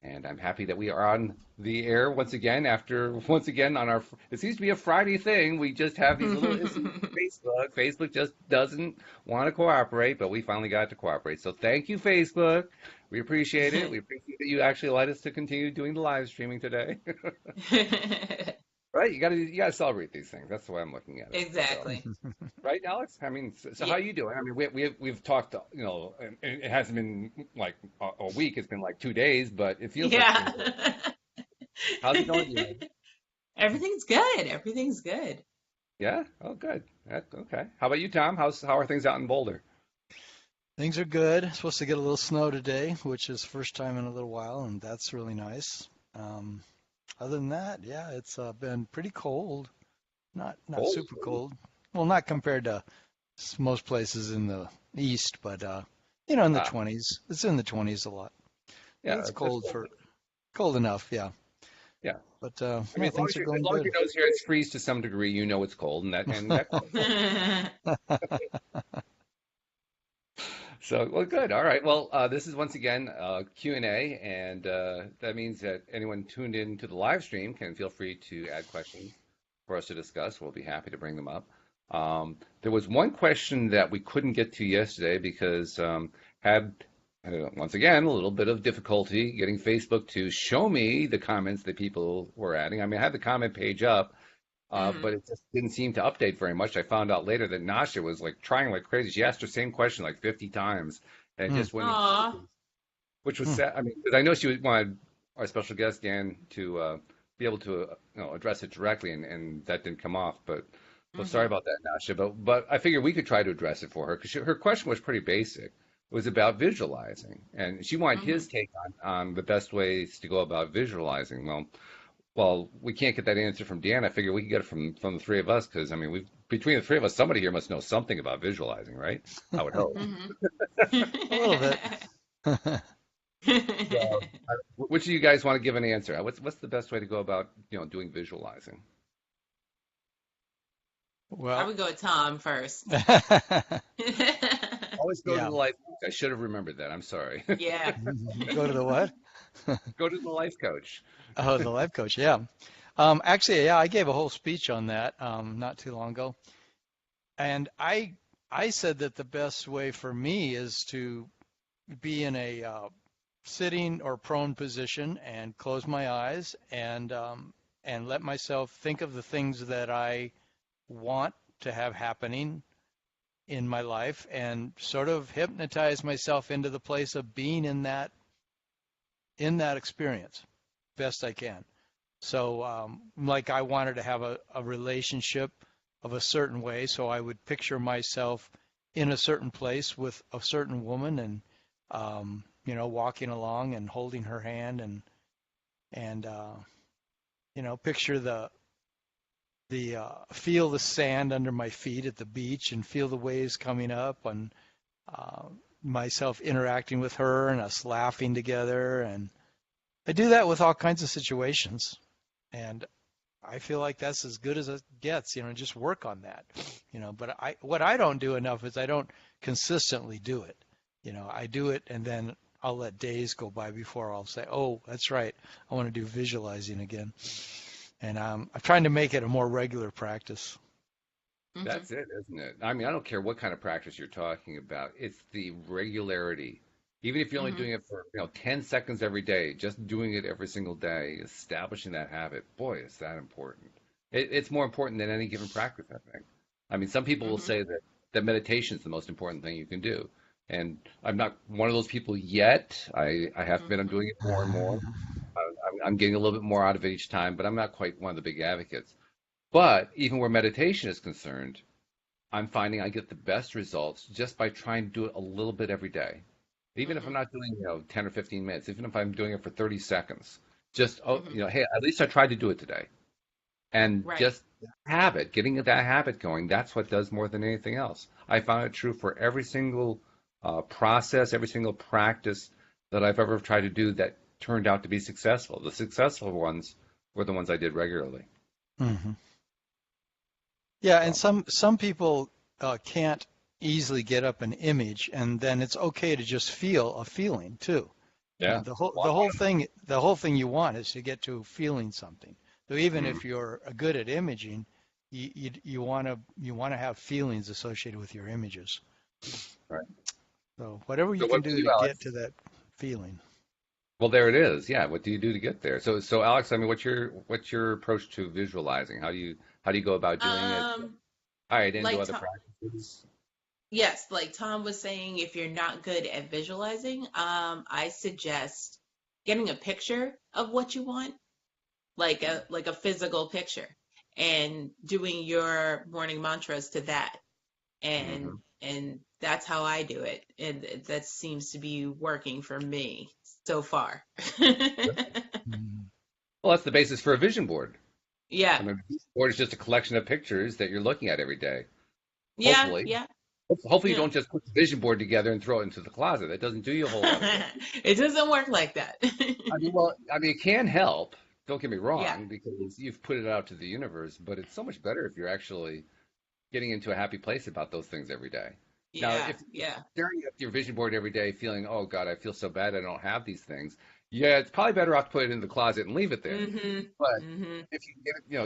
And I'm happy that we are on the air once again on our, it seems to be a Friday thing. We just have these little issues with Facebook. Facebook just doesn't want to cooperate, but we finally got to cooperate. So thank you, Facebook. We appreciate it. We appreciate that you actually allowed us to continue doing the live streaming today. Right? You gotta celebrate these things. That's the way I'm looking at it. So, Exactly. right, Alex? I mean, so Yeah. how you doing? I mean, we've talked, and it hasn't been like a week. It's been like 2 days, but it feels like it's Yeah. been. How's it going? Yeah. Everything's good. Everything's good. Yeah. Oh, good. Okay. How about you, Tom? How are things out in Boulder? Things are good. Supposed to get a little snow today, which is first time in a little while, and that's really nice. Um, Other than that, yeah, it's been pretty cold. Not Cold. super cold. Well, not compared to most places in the east, but in the Ah, 20s. It's in the 20s a lot. But yeah. it's That's cold cold. for cold enough, yeah. Yeah. But I mean, yeah, things are as going long as good. your nose here it's freeze to some degree, you know it's cold, and that. So, well, good. All right. Well, this is once again Q&A, and that means that anyone tuned in to the live stream can feel free to add questions for us to discuss. We'll be happy to bring them up. There was one question that we couldn't get to yesterday because had once again a little bit of difficulty getting Facebook to show me the comments that people were adding. I mean, I had the comment page up, Mhm. but it just didn't seem to update very much. I found out later that Nasha was like trying like crazy. She asked her same question like 50 times, and it Hmm, just wouldn't, Aw. which was hmm, sad. I mean, because I know she wanted our special guest Dan to be able to address it directly, and that didn't come off. But so sorry Mhm. about that, Nasha. But I figured we could try to address it for her because her question was pretty basic. It was about visualizing, and she wanted his Mhm. take on the best ways to go about visualizing. Well, we can't get that answer from Dan. I figure we can get it from the three of us because I mean, we between the three of us, somebody here must know something about visualizing, right? I would hope. Mhm. a little bit. So, which of you guys want to give an answer? What's the best way to go about doing visualizing? I Well, would go with Tom first. Always go to yeah. the life coach. I should have remembered that. I'm sorry. Yeah. Go to the what? Go to the life coach. Oh, the life coach. Yeah. Actually, yeah, I gave a whole speech on that not too long ago, and I said that the best way for me is to be in a sitting or prone position and close my eyes and let myself think of the things that I want to have happening in my life and sort of hypnotize myself into the place of being in that experience best I can. So, like I wanted to have a relationship of a certain way, so I would picture myself in a certain place with a certain woman and, walking along and holding her hand and picture the feel the sand under my feet at the beach and feel the waves coming up and uh, myself interacting with her and us laughing together. And I do that with all kinds of situations. And I feel like that's as good as it gets, just work on that, but what I don't do enough is I don't consistently do it. I do it and then I'll let days go by before I'll say, oh, that's right. I want to do visualizing again. And I'm trying to make it a more regular practice. Mhm. That's it, isn't it? I mean, I don't care what kind of practice you're talking about. It's the regularity. Even if you're only Mhm. doing it for, 10 seconds every day, just doing it every single day, establishing that habit, boy, is that important. It's more important than any given practice, I think. I mean, some people will Mhm. say that meditation is the most important thing you can do. And I'm not one of those people yet. I have to admit I'm Mhm. doing it more and more. I'm getting a little bit more out of it each time, but I'm not quite one of the big advocates. But even where meditation is concerned, I'm finding I get the best results just by trying to do it a little bit every day. Even if I'm Mhm. not doing, 10 or 15 minutes, even if I'm doing it for 30 seconds, just, oh, Mhm. hey, at least I tried to do it today. And Right. just getting that habit going, that's what does more than anything else. I found it true for every single process, every single practice that I've ever tried to do that turned out to be successful. The successful ones were the ones I did regularly. Hmm. Yeah, and So, some people can't easily get up an image, and then it's okay to just feel a feeling too. Yeah. The whole thing you want is to get to feeling something. So even Mm, if you're good at imaging, you want to have feelings associated with your images. right. So whatever you So can what about do you, to Alex? get to that feeling. Well, there it is. Yeah. What do you do to get there? So Alex, I mean, what's your approach to visualizing? How do you go about doing it? Um, Tie it into like other Tom, practices? yes, like Tom was saying, if you're not good at visualizing, I suggest getting a picture of what you want, like a physical picture, and doing your morning mantras to that. and Hmm. and that's how I do it, and that seems to be working for me so far. Mhm. Well, that's the basis for a vision board. Yeah, I mean, a vision board is just a collection of pictures that you're looking at every day. yeah, Hopefully, yeah, hopefully you yeah. don't just put the vision board together and throw it into the closet. That doesn't do you a whole lot of good. It doesn't work like that. I mean, it can help. Don't get me Yeah, wrong, because you've put it out to the universe, but it's so much better if you're actually getting into a happy place about those things every day. Now, yeah, if yeah. staring at your vision board every day, feeling, oh God, I feel so bad I don't have these things, yeah, it's probably better off to put it in the closet and leave it there. Mhm, But mhm. if you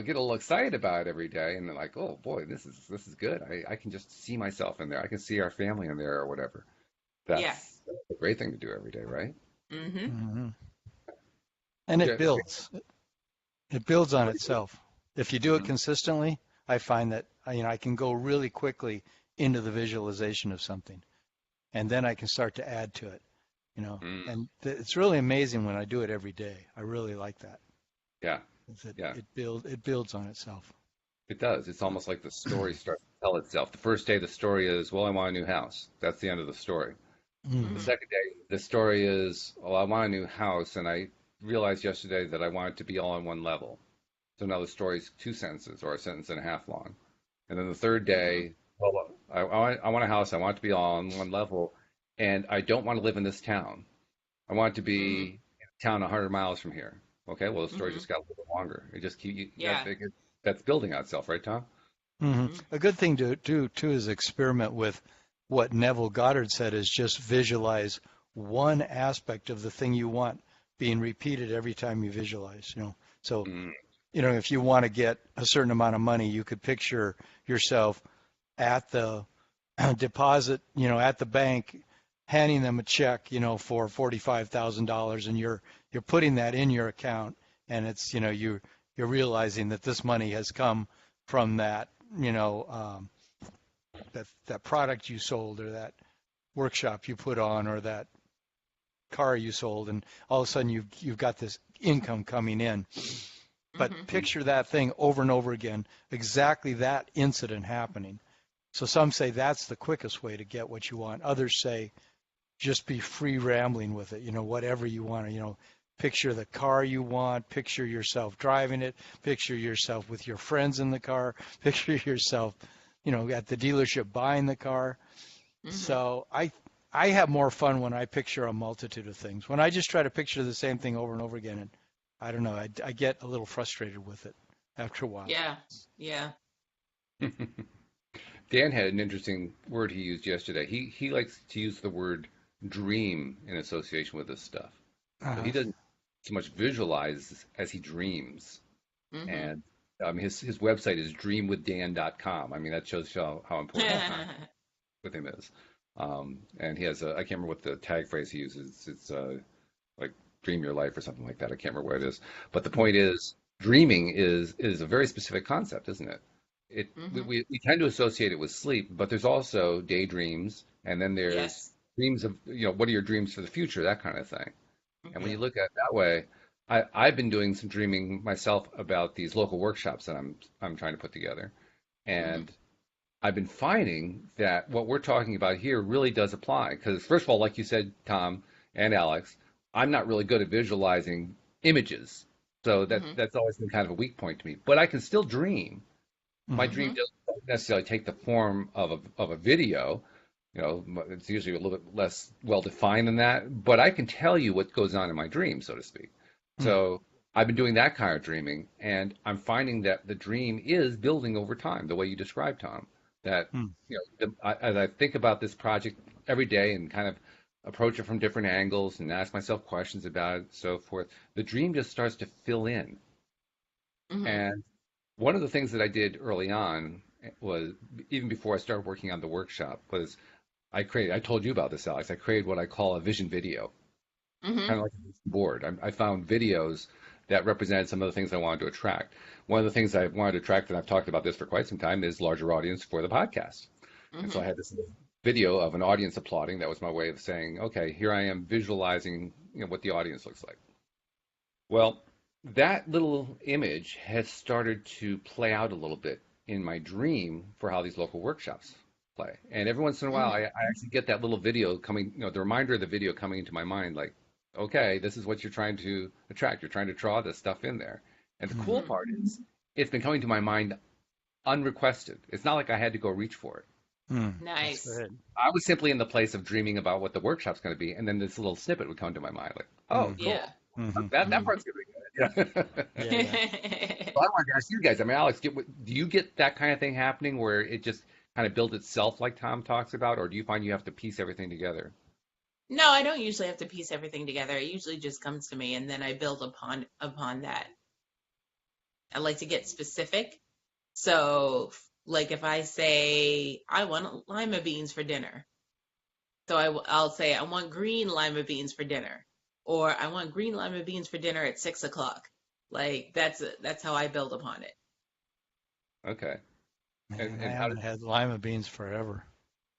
get a little excited about it every day, and they're like, oh boy, this is good. I can just see myself in there. I can see our family in there or whatever. Yeah. That's a great thing to do every day, right? Mhm. Mhm. And Yeah. it builds. It builds on What do you itself. If you do it think? consistently, I find that I can go really quickly into the visualization of something, and then I can start to add to it. Mm, And it's really amazing when I do it every day. I really like that. yeah, It yeah. it builds on itself. It does. It's almost like the story starts to tell itself. The first day, the story is, well, I want a new house. That's the end of the story. The Hmm. Mhm. second day, the story is, well, I want a new house, and I realized yesterday that I want it to be all on one level. So now the story's two sentences or a sentence and a half long. And then the third Mhm. day, well, I want a house. I want it to be all on one level, and I don't want to live in this town. I want it to Mhm. be in a town 100 miles from here. Okay, well, the story Mhm. just got a little bit longer. It just Yeah. that's building on itself, right, Tom? Hmm. Mhm. A good thing to do too is experiment with what Neville Goddard said is just visualize one aspect of the thing you want being repeated every time you visualize. So Mm, if you want to get a certain amount of money, you could picture yourself at the deposit, at the bank, handing them a check, for $45,000, and you're putting that in your account, and it's, you're realizing that this money has come from that, that product you sold or that workshop you put on or that car you sold, and all of a sudden you've got this income coming in. But Mhm. mm, picture that thing over and over again, exactly that incident happening. So some say that's the quickest way to get what you want. Others say just be free rambling with it, whatever you want to, picture the car you want, picture yourself driving it, picture yourself with your friends in the car, picture yourself, at the dealership buying the car. Mhm. So I have more fun when I picture a multitude of things. When I just try to picture the same thing over and over again, and I don't know, I get a little frustrated with it after a while. Yeah. Yeah. mm. Dan had an interesting word he used yesterday. He likes to use the word dream in association with this stuff. So he Uh-huh. doesn't so much visualize as he dreams. Mhm. And his website is dreamwithdan.com. I mean, that shows how important time with him is. And he has I can't remember what the tag phrase he uses. It's like dream your life or something like that. I can't remember what it is. But the point is, dreaming is a very specific concept, isn't it? It we, Mhm. we, we tend to associate it with sleep, but there's also daydreams, and then there's Yes. dreams of, what are your dreams for the future, that kind of thing. And when Mhm. Yeah. you look at it that way, I've been doing some dreaming myself about these local workshops that I'm trying to put together. Mhm. And I've been finding that what we're talking about here really does apply. Because, first of all, like you said, Tom and Alex, I'm not really good at visualizing images. So Mhm. that's always been kind of a weak point to me. But I can still dream. My Hmm. dream Mhm. doesn't necessarily take the form of a video. It's usually a little bit less well defined than that. But I can tell you what goes on in my dream, so to speak. Hmm. So I've been doing that kind of dreaming, and I'm finding that the dream is building over time, the way you described, Tom. That Hmm. as I think about this project every day and kind of approach it from different angles and ask myself questions about it, so forth, the dream just starts to fill in. Hmm. And one of the things that I did early on was, even before I started working on the workshop, was I told you about this, Alex. I created what I call a vision video, Hmm. kind of like a vision board. I found videos that represented some of the things I wanted to attract. One of the things I wanted to attract, and I've talked about this for quite some time, is larger audience for the podcast. And so Hmm. I had this video of an audience applauding. That was my way of saying, okay, here I am visualizing, what the audience looks like. Well, that little image has started to play out a little bit in my dream for how these local workshops play. And every once in a while, Hmm. I actually get that little video coming, the reminder of the video coming into my mind, like, okay, this is what you're trying to attract. You're trying to draw this stuff in there. And the cool Hmm. part is, it's been coming to my mind unrequested. It's not like I had to go reach for it. That's Nice. good. I was simply in the place of dreaming about what the workshop's going to be, and then this little snippet would come to my mind, like, oh, Mm-hmm. Yeah. cool. Mm-hmm. That Mm-hmm. part's going to be good. Yeah. Yeah, yeah. Well, I wanted to ask you guys. I mean, Alex, do you get that kind of thing happening where it just kind of builds itself, like Tom talks about, or do you find you have to piece everything together? No, I don't usually have to piece everything together. It usually just comes to me and then I build upon that. I like to get specific. So, like if I say I want lima beans for dinner, so I'll say I want green lima beans for dinner, or I want green lima beans for dinner at 6 o'clock. Like that's how I build upon it. Okay. Man, I And how haven't had lima beans forever.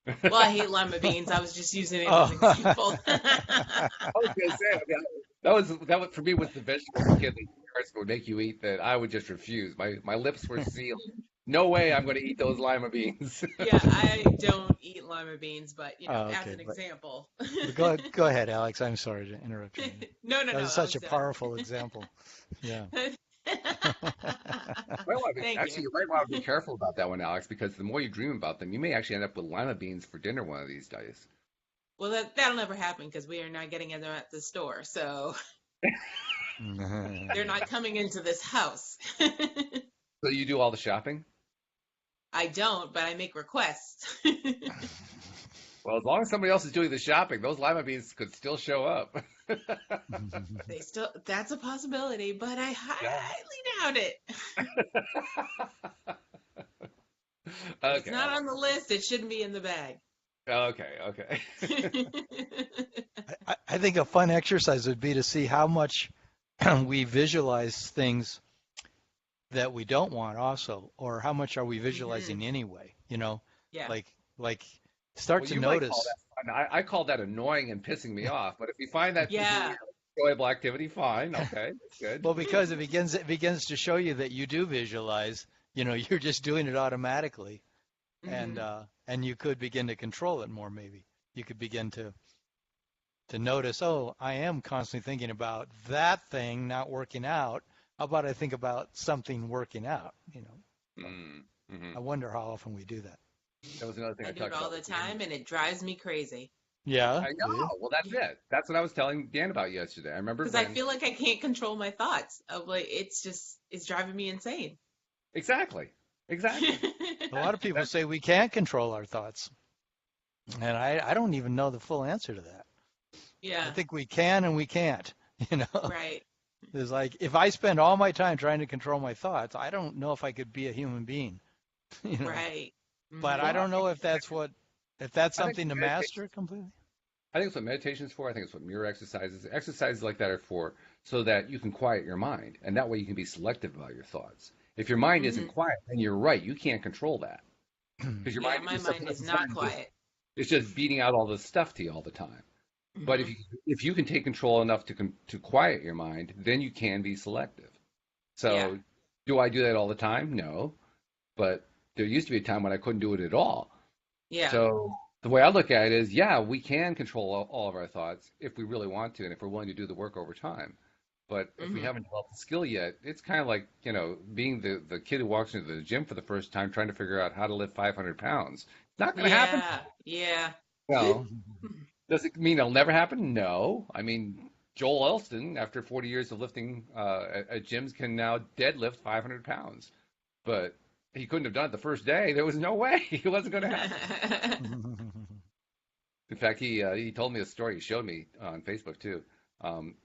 did Well, I hate lima beans. I was just using it as Oh. an example. I was gonna say, I mean, that was for me was the vegetable as a kid that your parents would make you eat that I would just refuse. My lips were sealed. No way I'm going to eat those lima beans. Yeah, I don't eat lima beans, but Oh, as okay, an example. but go ahead, Alex. I'm sorry to interrupt you. No, no, That no, was I such was a done. powerful example. Yeah. Might want to be, Thank actually, you. you might want to be careful about that one, Alex, because the more you dream about them, you may actually end up with lima beans for dinner one of these days. Well, that'll never happen because we are not getting them at the store, so they're not coming into this house. So you do all the shopping? I don't, but I make requests. Well, as long as somebody else is doing the shopping, those lima beans could still show up. That's a possibility, but I Yeah. highly doubt it. If it's Okay. not on the list, it shouldn't be in the bag. Okay. Okay. I think a fun exercise would be to see how much we visualize things that we don't want also, or how much are we Hmm. visualizing anyway, Yeah. like like start Well, to you might call notice. that fun. I call that annoying and pissing me off. But if you find that to be Yeah. an enjoyable activity, fine. Okay, that's good. Well, because it begins to show you that you do visualize, you're just doing it automatically, and Hmm. you could begin to control it more maybe. You could begin to notice, oh, I am constantly thinking about that thing not working out. How about I think about something working out? But Mm-hmm. I wonder how often we do that. That was another thing I I do it talked all about the with Dan. time, and it drives me crazy. Yeah, I do you? know. Well, that's it. That's what I was telling Dan about yesterday. I remember Because I when feel like I can't control my thoughts. Of like, it's driving me insane. exactly, exactly. A lot of people That, say we can't control our thoughts, and I don't even know the full answer to that. I Yeah. think we can and we can't. You know, Right. it's like if I spend all my time trying to control my thoughts, I don't know if I could be a human being. You know, Right. but I Hmm. well, don't know if that's I think something to meditation. master completely. I think it's what meditation is for. I think it's what mirror exercises. Exercises like that are for, so that you can quiet your mind, and that way you can be selective about your thoughts. If your mind isn't Hmm. quiet, then you're right. You can't control that because your Yeah, mind my is mind is not quiet. it's just beating out all this stuff to you all the time. But Hmm. if you can take control enough to quiet your mind, then you can be selective. Yeah. So, do I do that all the time? No, but there used to be a time when I couldn't do it at all. Yeah. So the way I look at it is, yeah, we can control all of our thoughts if we really want to, and if we're willing to do the work over time. But if we Hmm. haven't developed the skill yet, it's kind of like, being the kid who walks into the gym for the first time trying to figure out how to lift 500 pounds. It's not going to happen. Yeah. Yeah. No. Does it mean it'll never happen? No. I mean, Joel Elston, after 40 years of lifting at gyms, can now deadlift 500 pounds. But he couldn't have done it the first day. There was no way. It wasn't going to happen. In fact, he told me a story. He showed me on Facebook too.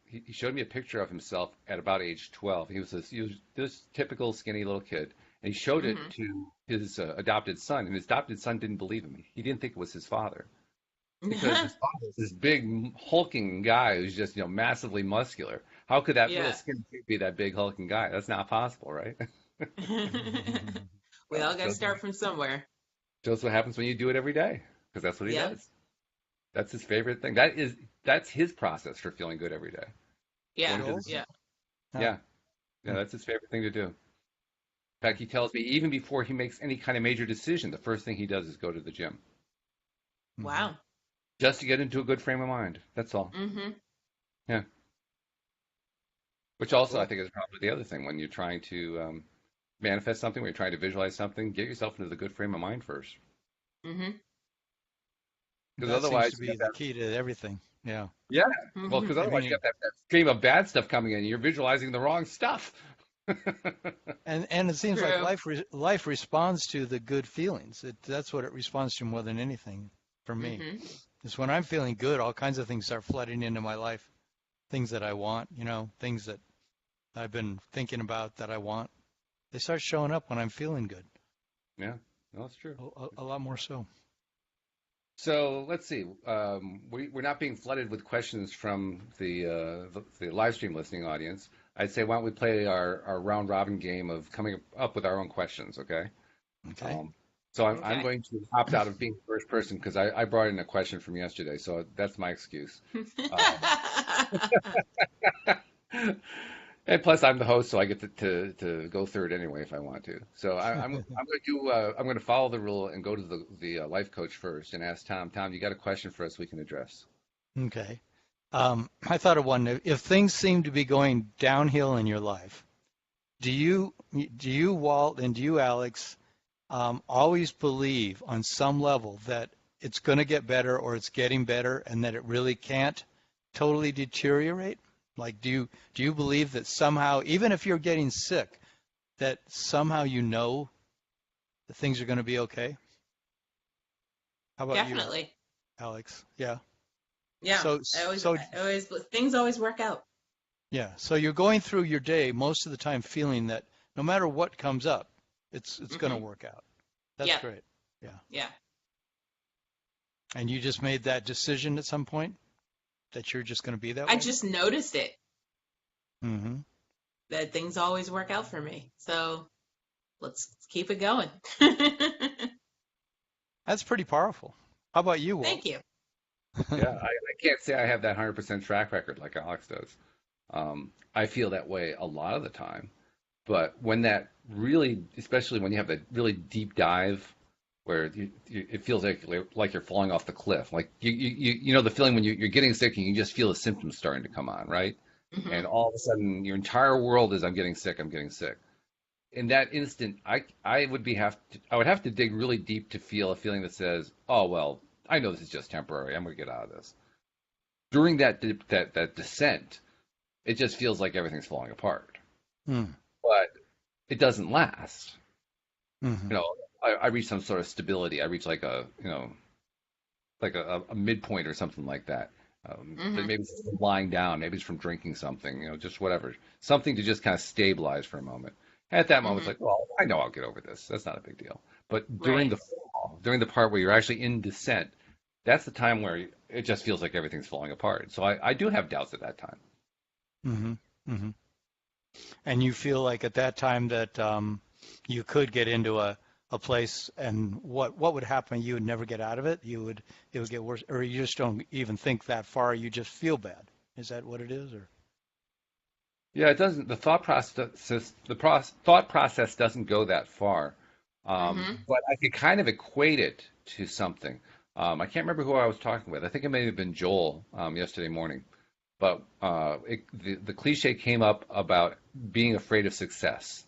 He showed me a picture of himself at about age 12. He was this typical skinny little kid, and he showed it Hmm. to his adopted son, and his adopted son didn't believe him. He didn't think it was his father because his father was this big hulking guy who's just massively muscular. How could that little Yeah. skinny kid be that big hulking guy? That's not possible, right? We all got to Shows start from somewhere. shows what happens when you do it every day, because that's what he Yep. does. That's his favorite thing. That's his process for feeling good every day. Yeah. Going to the Jules? gym. Yeah. Yeah. Yeah, yeah, that's his favorite thing to do. In fact, he tells me even before he makes any kind of major decision, the first thing he does is go to the gym, Hmm. Wow. just to get into a good frame of mind. That's all. Hmm. Yeah. Which also I Cool. think is probably the other thing when you're trying to manifest something, when you're trying to visualize something, get yourself into the good frame of mind first. Hmm. Because That seems otherwise to you be got the that. key to everything. Yeah. Yeah. Well, Hmm. because I otherwise you mean, got that stream of bad stuff coming in. You're visualizing the wrong stuff. and it seems like True. life responds to the good feelings. That's what it responds to more than anything for me. Hmm. Is when I'm feeling good, all kinds of things start flooding into my life. Things that I want, things that I've been thinking about that I want. They start showing up when I'm feeling good. Yeah, no, that's true. A lot more so. So let's see. We're not being flooded with questions from the live stream listening audience. I'd say why don't we play our round robin game of coming up with our own questions, okay? Okay. Um, so I'm Okay. going to opt out of being the first person because I brought in a question from yesterday, so that's my excuse. Um, and plus, I'm the host, so I get to go third anyway if I want to. So I'm going to I'm going to follow the rule and go to the life coach first and ask Tom. Tom, you got a question for us we can address? Okay. I thought of one. If things seem to be going downhill in your life, do you, Walt, and do you, Alex, always believe on some level that it's going to get better or it's getting better and that it really can't totally deteriorate? Like, do you believe that somehow, even if you're getting sick, that somehow that things are going to be okay? How about you, Definitely. Alex? Yeah. Yeah. So, so I always, things always work out. yeah. So you're going through your day most of the time feeling that no matter what comes up, it's going to Hmm. work out. That's Yeah. great. Yeah. Yeah. And you just made that decision at some point that you're just going to be that I way? just noticed it Mm-hmm. that things always work out for me. So let's keep it going. That's pretty powerful. How about you, Walt? Thank you. Yeah, I can't say I have that 100% track record like Alex does. I feel that way a lot of the time. But when that really, especially when you have that really deep dive where it feels like you're falling off the cliff, like you know the feeling when you're getting sick and you just feel the symptoms starting to come on, right? Hmm. And all of a sudden your entire world is I'm getting sick, I'm getting sick. In that instant, I would have to dig really deep to feel a feeling that says, oh well, I know this is just temporary. I'm gonna get out of this. During that descent, it just feels like everything's falling apart. Mm-hmm. But it doesn't last. Mm-hmm. You know, I reach some sort of stability. I reach like a midpoint or something like that. But Hmm. maybe it's from lying down, maybe it's from drinking something, just whatever, something to just kind of stabilize for a moment. At that moment, it's Hmm. like, well, I know I'll get over this. That's not a big deal. But during Right. the fall, during the part where you're actually in descent, that's the time where it just feels like everything's falling apart. So I do have doubts at that time. Mm-hmm. Mm-hmm. And you feel like at that time that you could get into a place and what would happen? You would never get out of it. It would get worse, or you just don't even think that far. You just feel bad. Is that what it is? Or Yeah, it doesn't. Thought process doesn't go that far, Hmm. but I could kind of equate it to something. I can't remember who I was talking with. I think it may have been Joel yesterday morning. But the cliche came up about being afraid of success.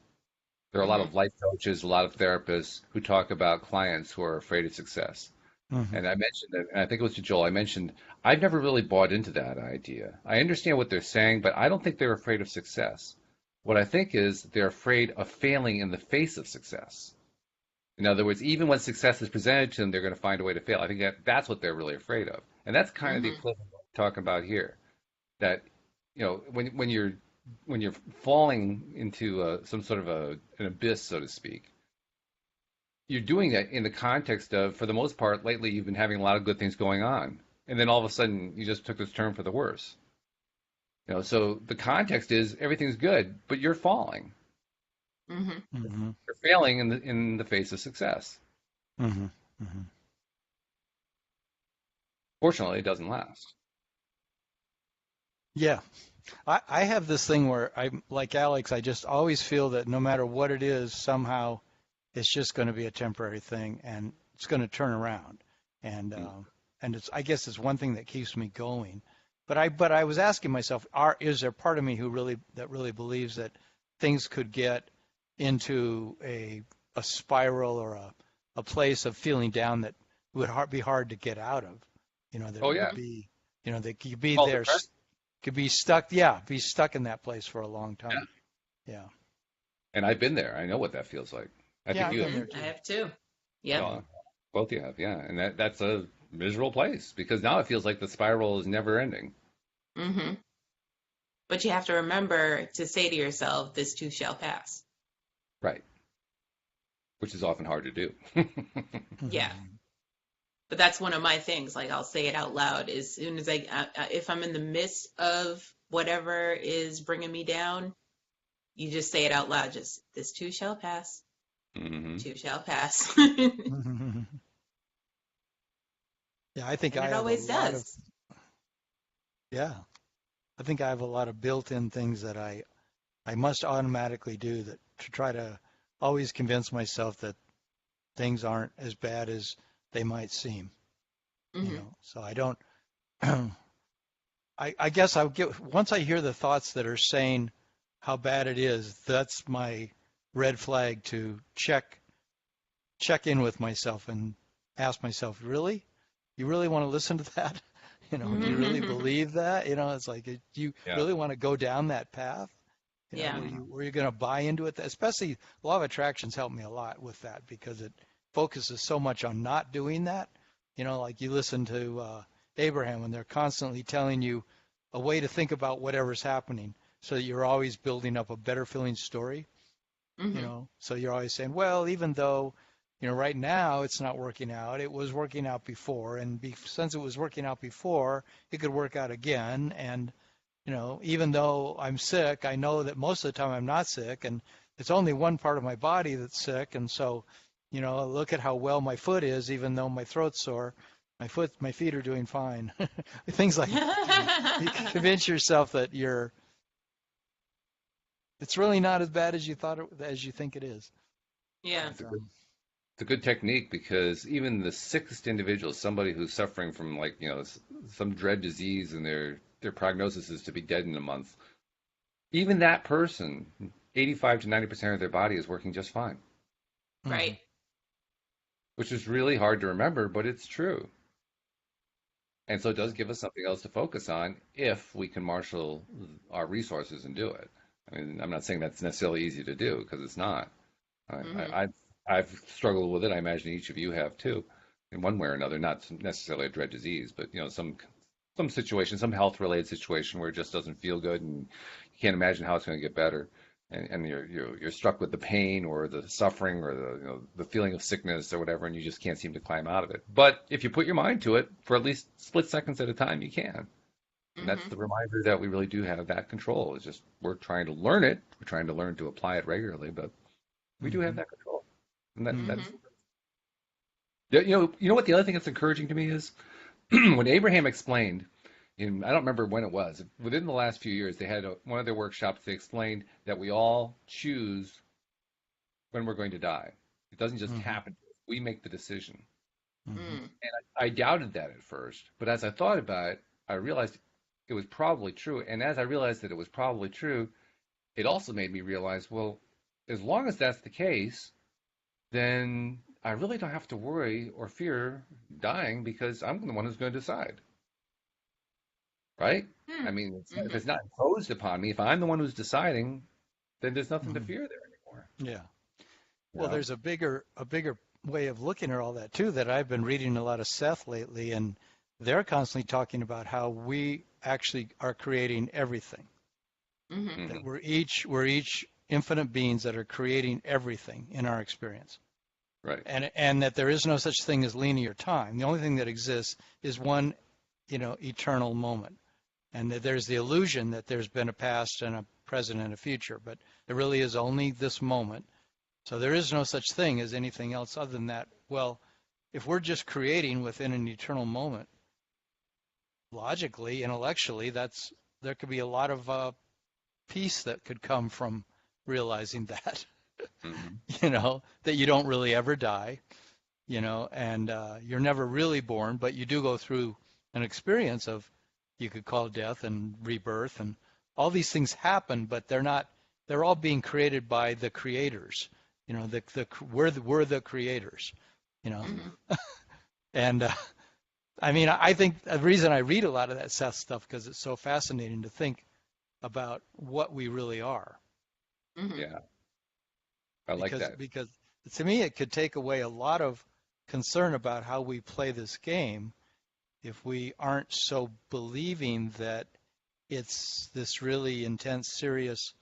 There are a lot Hmm. of life coaches, a lot of therapists who talk about clients who are afraid of success. mm-hmm. And I mentioned it, and I think it was to Joel. I mentioned I've never really bought into that idea. I understand what they're saying, but I don't think they're afraid of success. What I think is they're afraid of failing in the face of success. In other words, even when success is presented to them, they're going to find a way to fail. I think that's what they're really afraid of. And that's kind of the Mhm. equivalent of what we're talking about here. That, when you're falling into some sort of an abyss, so to speak, you're doing that in the context of, for the most part, lately you've been having a lot of good things going on, and then all of a sudden you just took this turn for the worse. So the context is everything's good, but you're falling. Mhm. Mm-hmm. You're failing in the face of success. Mm-hmm. Mm-hmm. Fortunately, it doesn't last. Yeah. I have this thing where I'm like Alyx, I just always feel that no matter what it is, somehow it's just going to be a temporary thing and it's going to turn around. And Mm. it's I guess it's one thing that keeps me going. But I was asking myself, is there part of me that really believes that things could get into a spiral or a place of feeling down that would be hard to get out of? That Oh it yeah, would be, that you could be called there, depression. could be stuck, yeah, be stuck in that place for a long Yeah, time. Yeah. and I've been there. I know what that feels like. I Yeah, think I've you have been too. there Mhm. I too. have too. Yep. Yeah. No, both you have, yeah. And that's a miserable place because now it feels like the spiral is never ending. Mhm. But you have to remember to say to yourself, "This too shall pass." Right, which is often hard to do. Yeah. Mhm. But that's one of my things. Like I'll say it out loud as soon as if I'm in the midst of whatever is bringing me down, you just say it out loud. Just this too shall pass. Hmm. Too shall pass. Yeah, I think And I it have a always lot of, does. yeah, I think I have a lot of built-in things that I must automatically do that to try to always convince myself that things aren't as bad as they might seem. Hmm. So I don't, I guess I'll get, once I hear the thoughts that are saying how bad it is, that's my red flag to check in with myself and ask myself, really? You really want to listen to that? Do you Hmm. really believe that? It's like, do you Yeah. really want to go down that path? Yeah. Were Hmm. you going to buy into it? Especially law of attractions helped me a lot with that because it focuses so much on not doing that. Like you listen to Abraham and they're constantly telling you a way to think about whatever's happening so that you're always building up a better feeling story. Hmm. So you're always saying, well, even though, right now it's not working out, it was working out before, and since it was working out before, it could work out again. And, even though I'm sick, I know that most of the time I'm not sick, and it's only one part of my body that's sick. And so, look at how well my foot is, even though my throat's sore. My feet are doing fine. Things like you convince yourself that it's really not as bad as as you think it is. Yeah. But It's a good, it's a good technique because even the sickest individual, somebody who's suffering from like, some dread disease and their prognosis is to be dead in a month, even that person, 85 to 90% of their body is working just fine, mhm. Right. which is really hard to remember, but it's true. And so it does Yeah. give us something else to focus on if we can marshal our resources and do it. I mean, I'm not saying that's necessarily easy to do because it's not. I, Hmm. I, I've struggled with it. I imagine each of you have too, in one way or another. Not necessarily a dread disease, but some situation, some health related situation where it just doesn't feel good, and you can't imagine how it's going to get better, and you're struck with the pain or the suffering or the feeling of sickness or whatever, and you just can't seem to climb out of it. But if you put your mind to it for at least split seconds at a time, you can. And that's Hmm. the reminder that we really do have that control. It's just we're trying to learn it. We're trying to learn to apply it regularly, but we do have Mhm. that control. And that's Hmm. yeah, you know what the other thing that's encouraging to me is when Abraham explained, I don't remember when it was, within the last few years, they had one of their workshops. They explained that we all choose when we're going to die. It doesn't just Mhm. happen to us. We make the decision. Mhm. Hmm. And I doubted that at first, but as I thought about it, I realized it was probably true. And as I realized that it was probably true, it also made me realize, well, as long as that's the case, then I really don't have to worry or fear dying because I'm the one who's going to decide, right? I Hmm. mean, if Hmm. it's not imposed upon me, if I'm the one who's deciding, then there's nothing to Mhm. fear there anymore. Yeah. You Well, know? there's a bigger way of looking at all that too that I've been reading a lot of Seth lately, and they're constantly talking about how we actually are creating everything. Mhm. That Hmm. we're each infinite beings that are creating everything in our experience. Right. And that there is no such thing as linear time. The only thing that exists is one, eternal moment. And that there's the illusion that there's been a past and a present and a future, but there really is only this moment. So there is no such thing as anything else other than that. Well, if we're just creating within an eternal moment, logically, intellectually, there could be a lot of peace that could come from realizing that, Hmm. that you don't really ever die, and you're never really born, but you do go through an experience of, you could call death and rebirth, and all these things happen, but they're not. They're all being created by the creators. We're the creators. You know, Mhm. and I mean, I think the reason I read a lot of that Seth stuff because it's so fascinating to think about what we really are. Mhm. Yeah, I like Because that. because to me, it could take away a lot of concern about how we play this game if we aren't so believing that it's this really intense, serious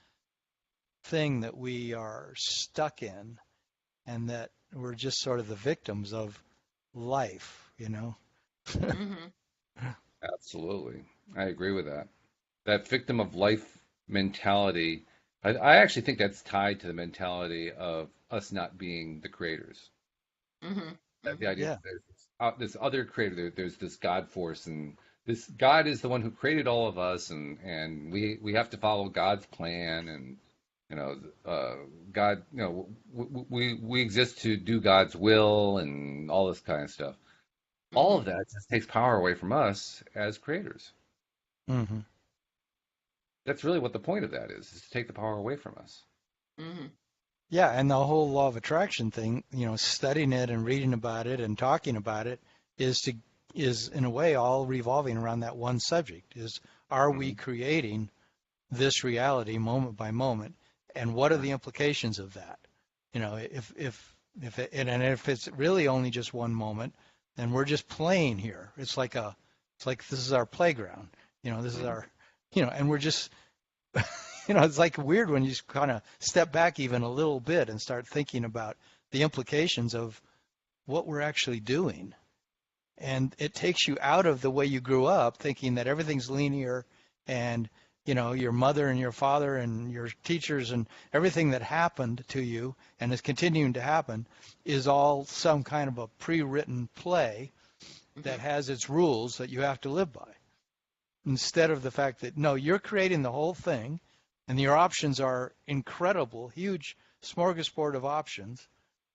thing that we are stuck in, and that we're just sort of the victims of life. Mhm. Absolutely. I agree with that. That victim of life mentality, I actually think that's tied to the mentality of us not being the creators. Mhm. That the Mhm. idea Yeah. that there's this other creator, there's this God force, and this God is the one who created all of us, and we have to follow God's plan, and you know, God, we exist to do God's will, and all this kind of stuff. All of Mhm. that just takes power away from us as creators. Hmm. That's really what the point of that is to take the power away from us. Mhm. Yeah, and the whole law of attraction thing, studying it and reading about it and talking about it is in a way all revolving around that one subject is, are we Hmm. creating this reality moment by moment, and what are Right. the implications of that? And if it's really only just one moment, then we're just playing here. It's like this is our playground. This is Hmm. and we're just it's like weird when you kind of step back even a little bit and start thinking about the implications of what we're actually doing. And it takes you out of the way you grew up thinking that everything's linear, and your mother and your father and your teachers and everything that happened to you and is continuing to happen is all some kind of a pre-written play that Mhm. has its rules that you have to live by, instead of the fact that no, you're creating the whole thing, and your options are incredible, huge smorgasbord of options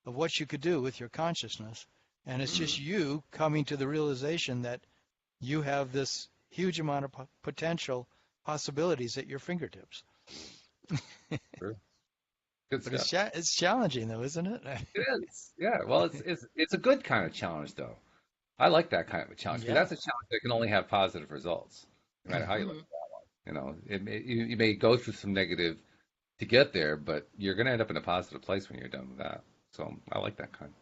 of what you could do with your consciousness. And it's just Mhm. you coming to the realization that you have this huge amount of potential possibilities at your fingertips. Sure. Good But it's stuff. it's challenging though, isn't it? It is. Yeah. Well, it's a good kind of challenge, though. I like that kind of a challenge because Yeah. that's a challenge that can only have positive results, no matter how you look Mhm. at it. You may go through some negative to get there, but you're going to end up in a positive place when you're done with that. So I like that kind.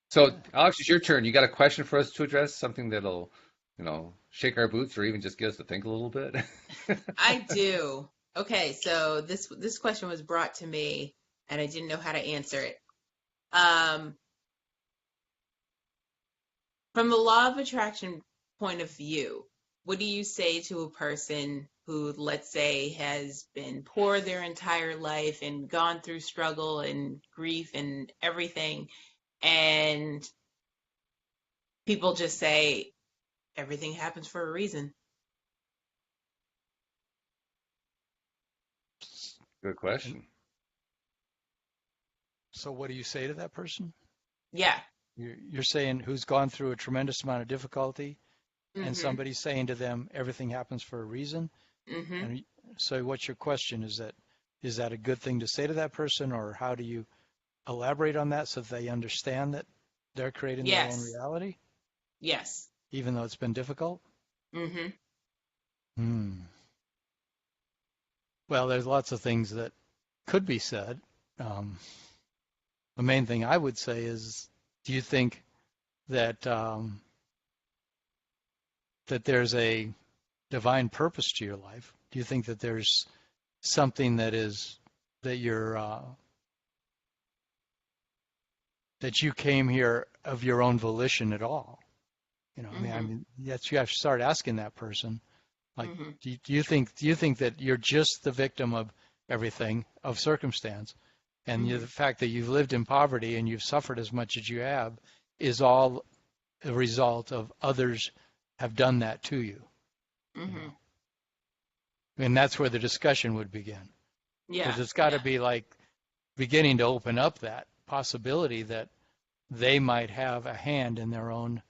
So, Yeah. Alex, it's your turn. You got a question for us to address? Something that'll, shake our boots or even just get us to think a little bit? I do. Okay, so this question was brought to me and I didn't know how to answer it. Um, from the law of attraction point of view, what do you say to a person who, let's say, has been poor their entire life and gone through struggle and grief and everything, and people just say everything happens for a reason? Good And question. so what do you say to that person? Yeah. You're saying who's gone through a tremendous amount of difficulty, and Mhm. somebody's saying to them everything happens for a reason. Mhm. And so what's your question? Is that a good thing to say to that person, or how do you elaborate on that so that they understand that they're creating their own Yes. reality, Yes. even though it's been difficult? Mhm. Hmm. Well, there's lots of things that could be said. Um, the main thing I would say is, do you think that that there's a divine purpose to your life? Do you think that there's something that you're that you came here of your own volition at all? I Mhm. mean, yes, you have to start asking that person. Like, Mhm. do you think that you're just the victim of everything, of circumstance, and the Mhm. fact that you've lived in poverty and you've suffered as much as you have is all a result of others have done that to you? You know, Mhm. and that's where the discussion would begin, because Yeah. it's got to Yeah. be like beginning to open up that possibility that they might have a hand in their own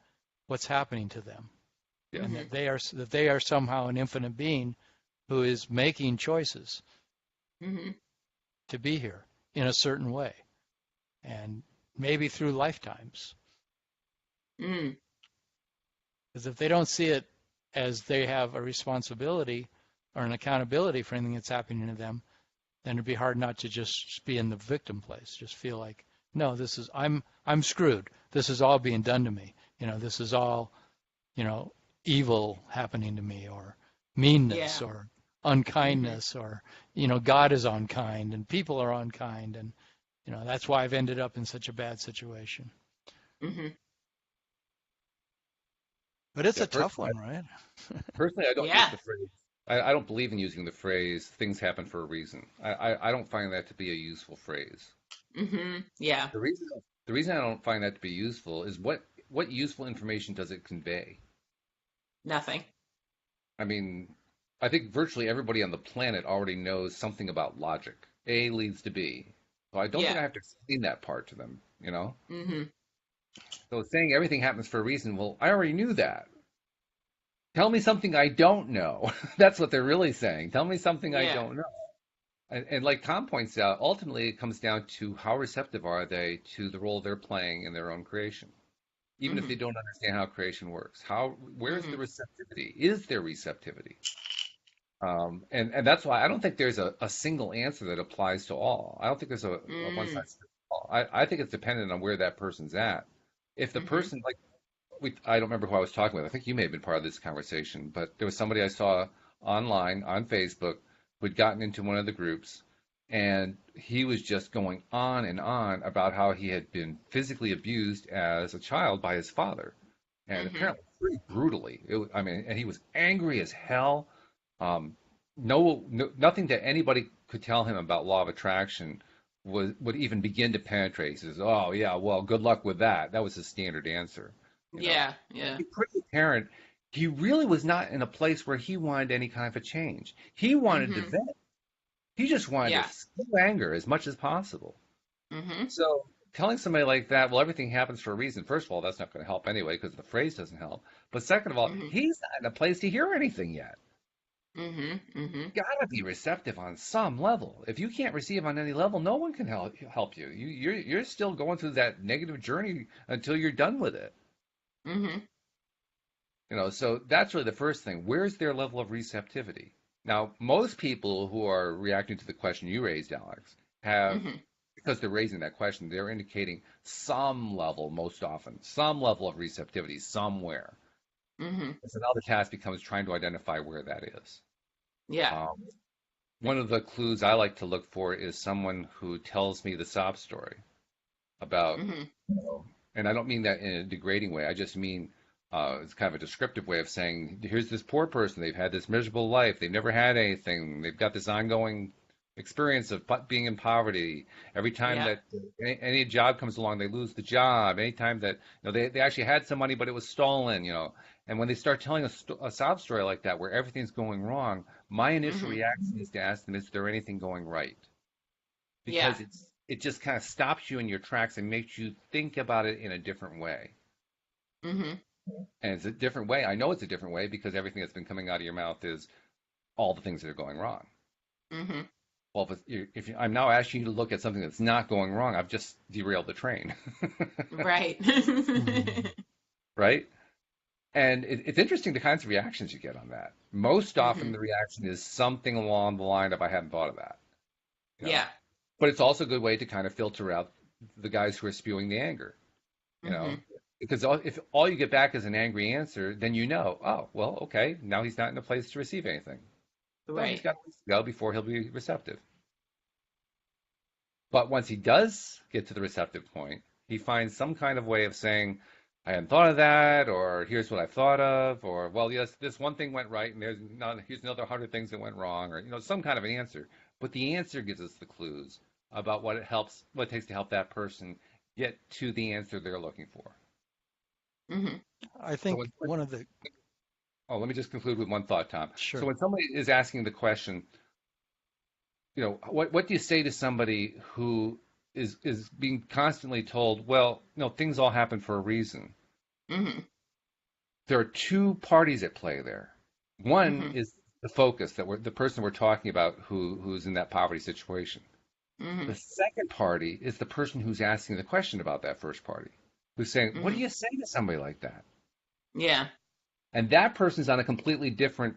what's happening to them, Yeah. and Mhm. that they are somehow an infinite being who is making choices Mhm. to be here in a certain way, and maybe through lifetimes. Mm. Because if they don't see it as they have a responsibility or an accountability for anything that's happening to them, then it'd be hard not to just be in the victim place. Just feel like, no, this is I'm screwed. This is all being done to me. This is all, you know, evil happening to me, or meanness, Yeah. or Mhm. unkindness, or God is unkind and people are unkind, and that's why I've ended up in such a bad situation. Mhm. But it's Yeah. a tough one, right? Personally, I don't use Yeah. the phrase. I don't believe in using the phrase "things happen for a reason." I don't find that to be a useful phrase. Mhm. Yeah. The reason I don't find that to be useful is what useful information does it convey? Nothing. I mean, I think virtually everybody on the planet already knows something about logic. A leads to B. So I don't think Yeah. I have to explain that part to them, you know? Mhm. So saying everything happens for a reason, well, I already knew that. Tell me something I don't know. That's what they're really saying. Tell me something I Yeah. don't know. And like Tom points out, ultimately it comes down to how receptive are they to the role they're playing in their own creation, even if they Mhm. don't understand how creation works. Where's the Mhm. receptivity? Is there receptivity? And that's why I don't think there's a single answer that applies to all. I don't think there's a one Mm. size fits all. I think it's dependent on where that person's at. If the Mhm. person, like, I don't remember who I was talking with. I think you may have been part of this conversation, but there was somebody I saw online on Facebook who'd gotten into one of the groups, and he was just going on about how he had been physically abused as a child by his father, and Mhm. apparently pretty brutally. I mean, and he was angry as hell. Nothing that anybody could tell him about law of attraction would even begin to penetrate. He says, "Oh yeah, well, good luck with that." That was his standard answer. You know, Yeah. Yeah. It's pretty apparent he really was not in a place where he wanted any kind of a change. He wanted to Mhm. vent. He just wanted Yeah. to spew anger as much as possible. Mhm. So telling somebody like that, well, everything happens for a reason. First of all, that's not going to help anyway because the phrase doesn't help. But second of all, Mhm. he's not in a place to hear anything yet. Mhm. Mhm. Gotta be receptive on some level. If you can't receive on any level, no one can help you. You're still going through that negative journey until you're done with it. Mhm. So that's really the first thing. Where's their level of receptivity? Now, most people who are reacting to the question you raised, Alex, have, Mhm. because they're raising that question, they're indicating some level, most often, some level of receptivity somewhere. Mhm. And so now the task becomes trying to identify where that is. Yeah. Um, One of the clues I like to look for is someone who tells me the sob story about, Mhm. and I don't mean that in a degrading way. I just mean it's kind of a descriptive way of saying, here's this poor person. They've had this miserable life. They've never had anything. They've got this ongoing experience of being in poverty. Every time Yeah. that any job comes along, they lose the job. Anytime that they actually had some money, but it was stolen. And when they start telling a sob story like that, where everything's going wrong, my initial Mhm. reaction is to ask them, is there anything going right? Yeah. Because it just kind of stops you in your tracks and makes you think about it in a different way. Mhm. And it's a different way. I know it's a different way because everything that's been coming out of your mouth is all the things that are going wrong. Mhm. Well, I'm now asking you to look at something that's not going wrong, I've just derailed the train, Right. Mhm. right? And it's interesting the kinds of reactions you get on that. Most often, Mhm. the reaction is something along the line of "I hadn't thought of that," you know. Yeah. But it's also a good way to kind of filter out the guys who are spewing the anger. You know, Mhm. Because if all you get back is an angry answer, then you know, oh, well, okay, now he's not in a place to receive anything. So he's Right. got a ways to go before he'll be receptive. But once he does get to the receptive point, he finds some kind of way of saying, I hadn't thought of that, or here's what I've thought of, or well, yes, this one thing went right, and here's another 100 things that went wrong, or some kind of an answer. But the answer gives us the clues about what it takes to help that person get to the answer they're looking for. Hmm. I So think one of the, let me just conclude with one thought, Tom. So sure. when somebody is asking the question, what do you say to somebody who is being constantly told, well, things all happen for a reason? Hmm. There are two parties at play there. One Hmm. is the focus the person we're talking about who's in that poverty situation. Hmm. The second party is the person who's asking the question about that first party, who's saying, what do Hmm. you say to somebody like that? Yeah. And that person's on a completely different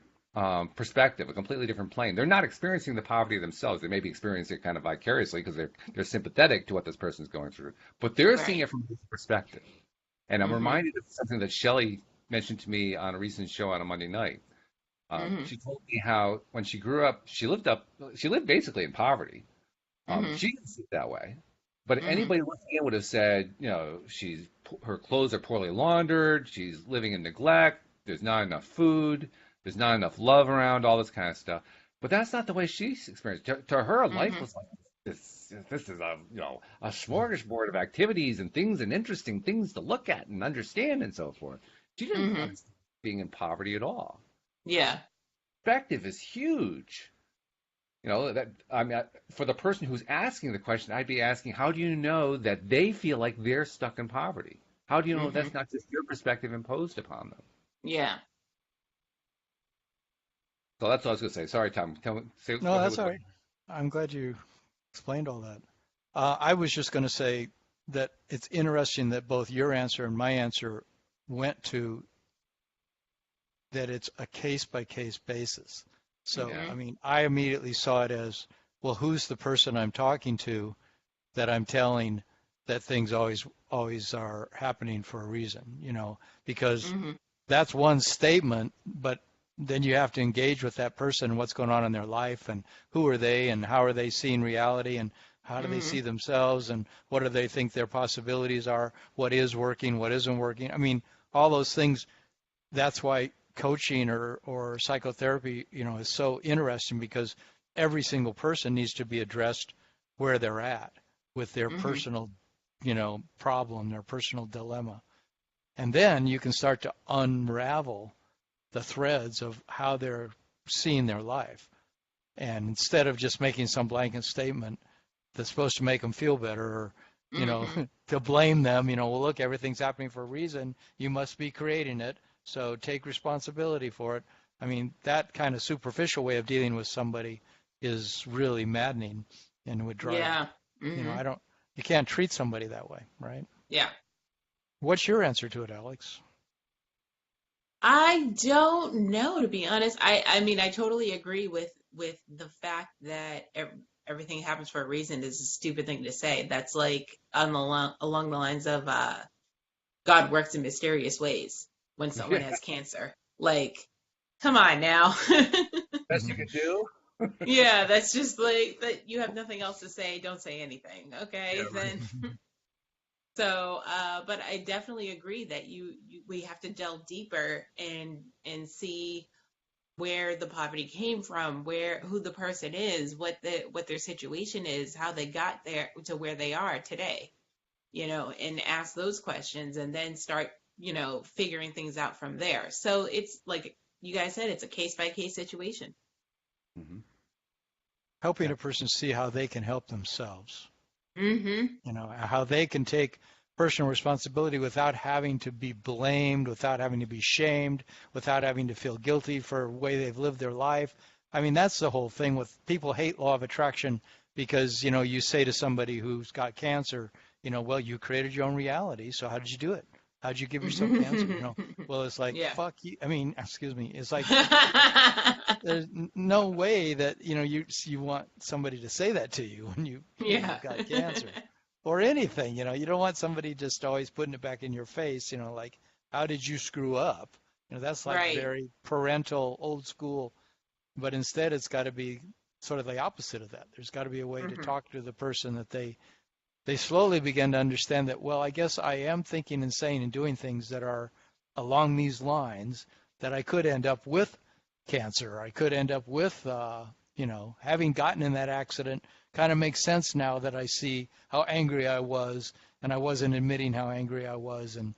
perspective, a completely different plane. They're not experiencing the poverty themselves. They may be experiencing it kind of vicariously because they're sympathetic to what this person's going through, but they're seeing Right. it from this perspective. And I'm Hmm. reminded of something that Shelley mentioned to me on a recent show on a Monday night. Hmm. She told me how when she grew up, she lived basically in poverty. Hmm. She didn't see it that way, but Hmm. anybody looking in would have said, her clothes are poorly laundered, she's living in neglect, there's not enough food, there's not enough love around, all this kind of stuff. But that's not the way she's experienced. To her, life Hmm. was like this is a smorgasbord of activities and things and interesting things to look at and understand and so forth. She didn't Hmm. understand being in poverty at all. Yeah. Perspective is huge. That I mean, for the person who's asking the question, I'd be asking, how do you know that they feel like they're stuck in poverty? How do you know Hmm. that's not just your perspective imposed upon them? Yeah. So that's what I was going to say. Sorry, Tom. Go No, ahead that's with all what. right. I'm glad you explained all that. I was just going to say that it's interesting that both your answer and my answer went to that it's a case by case basis. So, Yeah. I Hmm. mean, I immediately saw it as, well, who's the person I'm talking to that I'm telling that things always are happening for a reason, because Hmm. that's one statement, but then you have to engage with that person and what's going on in their life and who are they and how are they seeing reality and how do they Hmm. see themselves and what do they think their possibilities are, what is working, what isn't working. I mean, all those things. That's why coaching or psychotherapy, is so interesting because every single person needs to be addressed where they're at with their Hmm. personal, problem, their personal dilemma. And then you can start to unravel the threads of how they're seeing their life. And instead of just making some blanket statement that's supposed to make them feel better or, Hmm. to blame them, well, look, everything's happening for a reason. You must be creating it. So take responsibility for it. I mean, that kind of superficial way of dealing with somebody is really maddening and would drive, Yeah. Hmm. I don't, you can't treat somebody that way, right? Yeah. What's your answer to it, Alex? I don't know, to be honest. I mean, I totally agree with the fact that everything happens for a reason is a stupid thing to say. That's like along the lines of God works in mysterious ways when someone Yeah. has cancer. Like, come on now. Best you could do. Yeah, that's just like that. You have nothing else to say. Don't say anything. Yeah. Okay, Right. then. So, but I definitely agree that we have to delve deeper and see where the poverty came from, who the person is, what their situation is, how they got there to where they are today, and ask those questions and then start, figuring things out from there. So it's like you guys said, it's a case by case situation. Hmm. Helping Yeah. a person see how they can help themselves, Mm-hmm. how they can take personal responsibility without having to be blamed, without having to be shamed, without having to feel guilty for the way they've lived their life. I mean, that's the whole thing with people hate law of attraction because, you say to somebody who's got cancer, well, you created your own reality. So how did you do it? How did you give yourself cancer? Well, it's like, Yeah. fuck you. I mean, excuse me. It's like, there's no way that, you want somebody to say that to you when Yeah. you've got cancer. or anything. You don't want somebody just always putting it back in your face, like, how did you screw up? That's like Right. very parental, old school, but instead it's got to be sort of the opposite of that. There's got to be a way to Hmm. talk to the person that they slowly begin to understand that, well, I guess I am thinking and saying and doing things that are along these lines, that I could end up with cancer. I could end up with, having gotten in that accident kind of makes sense now that I see how angry I was, and I wasn't admitting how angry I was, and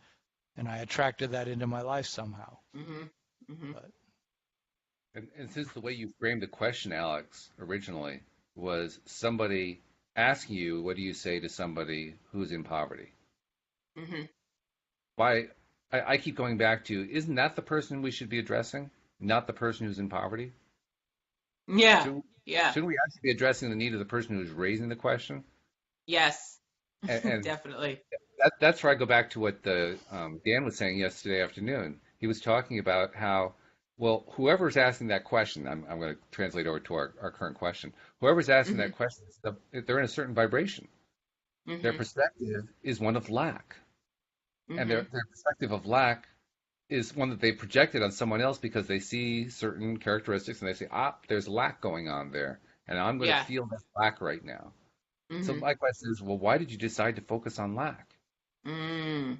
I attracted that into my life somehow. Hmm. Hmm. But And since the way you framed the question, Alex, originally was somebody asking you, what do you say to somebody who's in poverty? Hmm. Why? I keep going back to, isn't that the person we should be addressing, not the person who's in poverty? Yeah. Shouldn't, Yeah. shouldn't we actually be addressing the need of the person who's raising the question? Yes. And Definitely. that's where I go back to what Dan was saying yesterday afternoon. He was talking about how, well, whoever's asking that question, I'm going to translate over to our current question. Whoever's asking Hmm. that question, they're in a certain vibration. Their Hmm. perspective is one of lack. And Hmm. their perspective of lack is one that they projected on someone else because they see certain characteristics and they say, there's lack going on there. And I'm going to Yeah. feel that lack right now. So Hmm. my question is, well, why did you decide to focus on lack? Mm.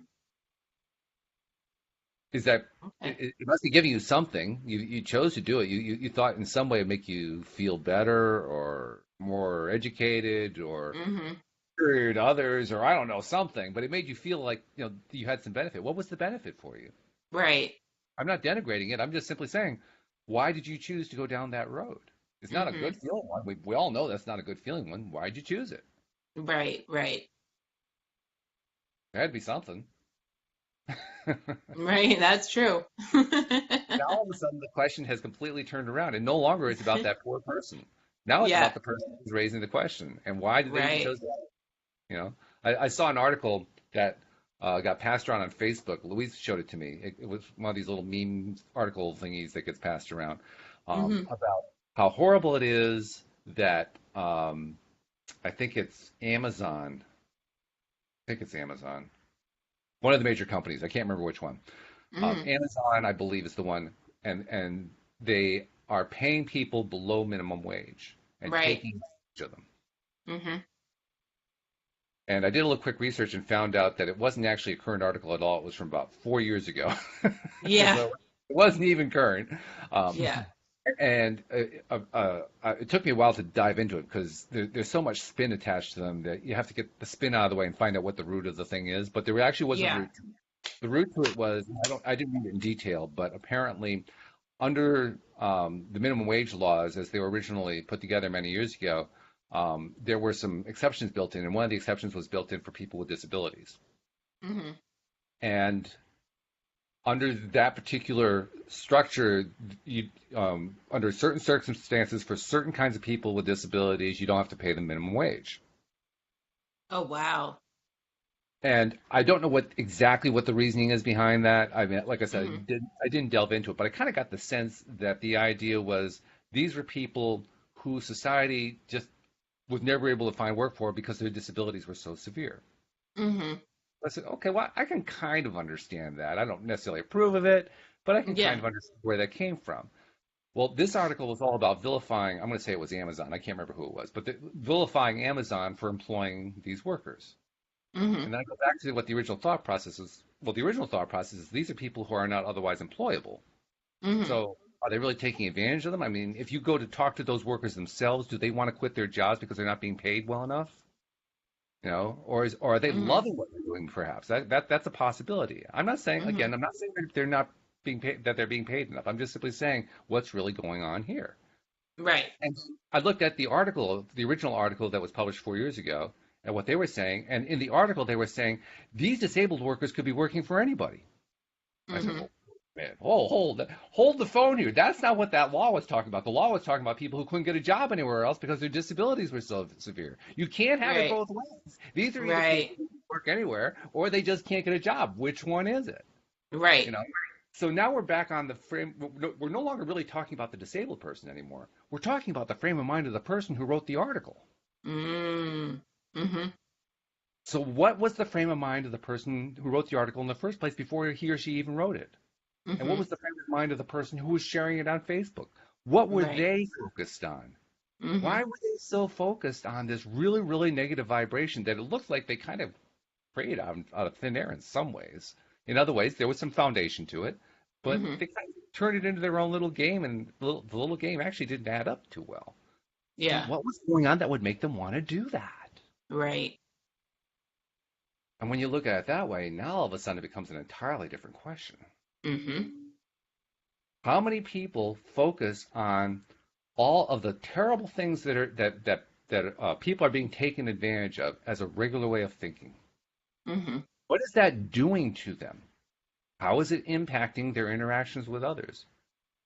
Is that Okay. it must be giving you something. You chose to do it. You thought in some way it'd make you feel better or more educated or Hmm. superior to others or I don't know, something, but it made you feel like, you had some benefit. What was the benefit for you? Right. I'm not denigrating it. I'm just simply saying, why did you choose to go down that road? It's not a good Hmm. feeling one. We all know that's not a good feeling one. Why did you choose it? Right. Right. There had to be something. Right. That's true. Now all of a sudden the question has completely turned around, and no longer is about that poor person. Now it's Yeah. about the person who's raising the question, and why did they even Right. chose that? You know, I saw an article that got passed around on Facebook. Louise showed it to me. It was one of these little meme article thingies that gets passed around Hmm. about how horrible it is that I think it's Amazon. I think it's Amazon. One of the major companies. I can't remember which one. Hmm. Amazon, I believe, is the one, and they are paying people below minimum wage and Right. taking advantage of them. Hmm. And I did a little quick research and found out that it wasn't actually a current article at all. It was from about 4 years ago, Yeah. so it wasn't even current. Um, Yeah. and it took me a while to dive into it because there's so much spin attached to them that you have to get the spin out of the way and find out what the root of the thing is. But there actually was a Yeah. root. The root to it was I didn't read it in detail, but apparently under the minimum wage laws as they were originally put together many years ago, there were some exceptions built in, and one of the exceptions was built in for people with disabilities. Hmm. And under that particular structure, under certain circumstances, for certain kinds of people with disabilities, you don't have to pay the minimum wage. Oh, wow. And I don't know exactly what the reasoning is behind that. I mean, like I said, Hmm. I didn't delve into it, but I kind of got the sense that the idea was these were people who society just was never able to find work for because their disabilities were so severe. Hmm. I said, okay, well, I can kind of understand that. I don't necessarily approve of it, but I can kind Yeah. of understand where that came from. Well, this article was all about vilifying, I'm going to say it was Amazon. I can't remember who it was, but vilifying Amazon for employing these workers. Hmm. And then I go back to what the original thought process is. Well, the original thought process is these are people who are not otherwise employable. Hmm. So are they really taking advantage of them? I mean, if you go to talk to those workers themselves, do they want to quit their jobs because they're not being paid well enough? Or are they Hmm. loving what they're doing? Perhaps that's a possibility. I'm not saying Hmm. again. I'm not saying that they're not being paid that they're being paid enough. I'm just simply saying what's really going on here. Right. And I looked at the article, the original article that was published 4 years ago, and what they were saying. And in the article, they were saying these disabled workers could be working for anybody. I said, Hmm. oh, man, hold the phone here. That's not what that law was talking about. The law was talking about people who couldn't get a job anywhere else because their disabilities were so severe. You can't have it Right. both ways. These are either Right. people who can work anywhere or they just can't get a job. Which one is it? Right. You know. So now we're back on the frame. We're no longer really talking about the disabled person anymore. We're talking about the frame of mind of the person who wrote the article. Mm. Hmm. So what was the frame of mind of the person who wrote the article in the first place before he or she even wrote it? And what Hmm. was the frame of mind of the person who was sharing it on Facebook? What were Right. they focused on? Hmm. Why were they so focused on this really, really negative vibration that it looked like they kind of created out of thin air in some ways? In other ways, there was some foundation to it, but Hmm. they kind of turned it into their own little game, and the little game actually didn't add up too well. So Yeah. what was going on that would make them want to do that? Right. And when you look at it that way, now all of a sudden it becomes an entirely different question. Hmm. How many people focus on all of the terrible things that people are being taken advantage of as a regular way of thinking? Hmm. What is that doing to them? How is it impacting their interactions with others?